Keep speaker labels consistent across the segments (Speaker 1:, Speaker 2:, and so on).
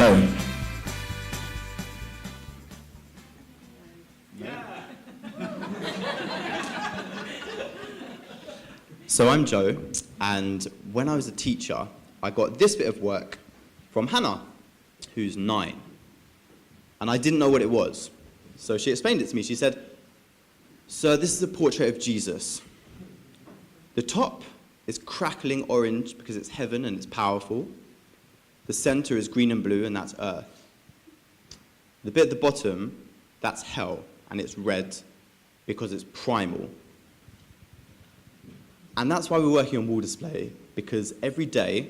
Speaker 1: Joe.
Speaker 2: So I'm Joe, and when I was a teacher, I got this bit of work from Hannah, who's 9. And I didn't know what it was. So she explained it to me. She said, "Sir, this is a portrait of Jesus. The top is crackling orange because it's heaven and it's powerful. The center is green and blue, and that's earth. The bit at the bottom, that's hell, and it's red because it's primal." And that's why we're working on wall display, because every day,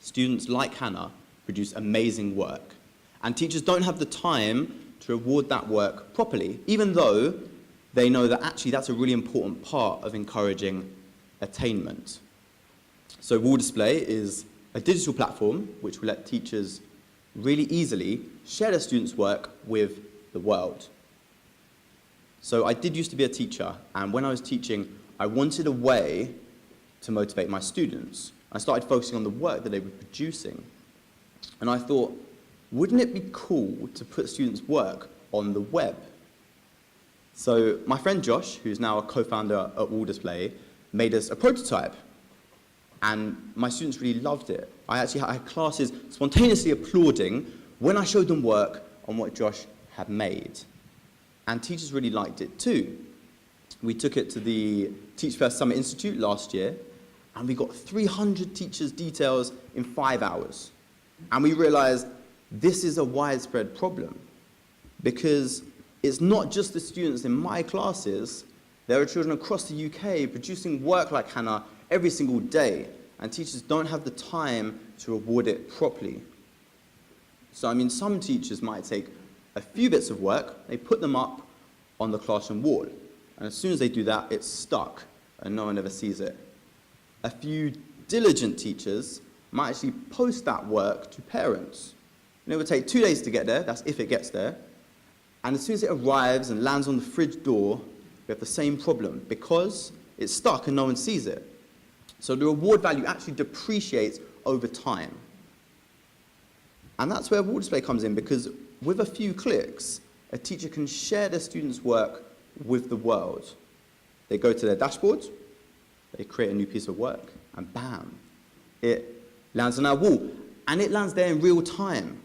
Speaker 2: students like Hannah produce amazing work. And teachers don't have the time to reward that work properly, even though they know that actually that's a really important part of encouraging attainment. So wall display is a digital platform which will let teachers really easily share their students' work with the world. So I did used to be a teacher, and when I was teaching, I wanted a way to motivate my students. I started focusing on the work that they were producing. And I thought, wouldn't it be cool to put students' work on the web? So my friend Josh, who's now a co-founder at Wall Display, made us a prototype. And my students really loved it. I actually had classes spontaneously applauding when I showed them work on what Josh had made. And teachers really liked it too. We took it to the Teach First Summer Institute last year, and we got 300 teachers' details in 5 hours. And we realized this is a widespread problem, because it's not just the students in my classes. There are children across the UK producing work like Hannah every single day, and teachers don't have the time to reward it properly. So, I mean, some teachers might take a few bits of work, they put them up on the classroom wall. And as soon as they do that, it's stuck, and no one ever sees it. A few diligent teachers might actually post that work to parents. And it would take 2 days to get there, that's if it gets there. And as soon as it arrives and lands on the fridge door, we have the same problem, because it's stuck and no one sees it. So the reward value actually depreciates over time. And that's where wall display comes in, because with a few clicks, a teacher can share their students' work with the world. They go to their dashboard, they create a new piece of work, and bam, it lands on our wall. And it lands there in real time.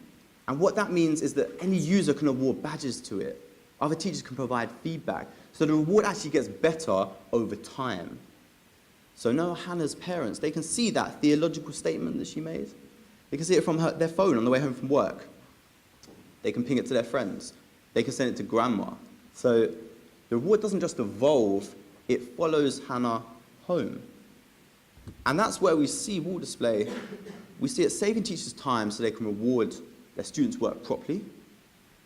Speaker 2: And what that means is that any user can award badges to it. Other teachers can provide feedback. So the reward actually gets better over time. So now Hannah's parents, they can see that theological statement that she made. They can see it from their phone on the way home from work. They can ping it to their friends. They can send it to grandma. So the reward doesn't just evolve, it follows Hannah home. And that's where we see wall display. We see it saving teachers time so they can reward their students' work properly,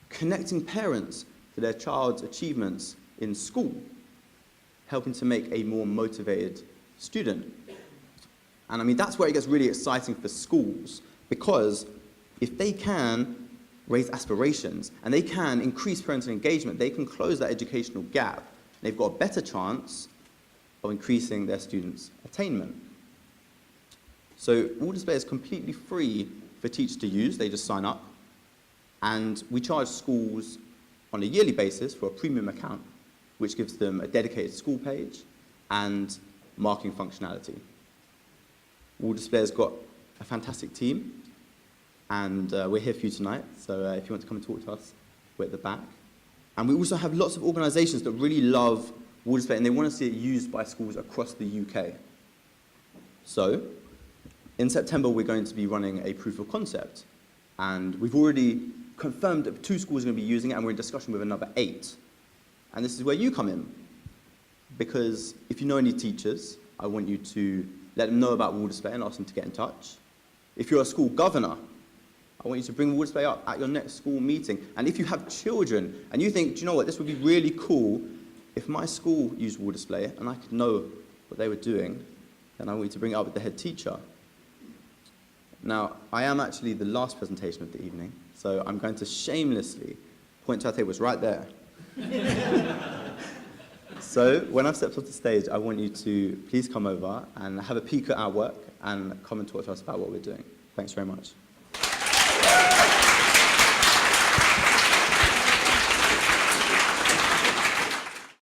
Speaker 2: connecting parents to their child's achievements in school, helping to make a more motivated student. And I mean, that's where it gets really exciting for schools, because if they can raise aspirations, and they can increase parental engagement, they can close that educational gap. They've got a better chance of increasing their students' attainment. So wall display is completely free for teachers to use. They just sign up. And we charge schools on a yearly basis for a premium account, which gives them a dedicated school page and marking functionality. Wall display has got a fantastic team. And we're here for you tonight, so if you want to come and talk to us, we're at the back. And we also have lots of organisations that really love wall display, and they want to see it used by schools across the UK. So, in September, we're going to be running a proof of concept. And we've already confirmed that 2 schools are going to be using it, and we're in discussion with another 8. And this is where you come in. Because if you know any teachers, I want you to let them know about wall display and ask them to get in touch. If you're a school governor, I want you to bring wall display up at your next school meeting. And if you have children and you think, do you know what, this would be really cool if my school used wall display and I could know what they were doing, then I want you to bring it up with the head teacher. Now, I am actually the last presentation of the evening, so I'm going to shamelessly point to our table. It's right there. So when I've stepped off the stage, I want you to please come over and have a peek at our work and come and talk to us about what we're doing. Thanks very much.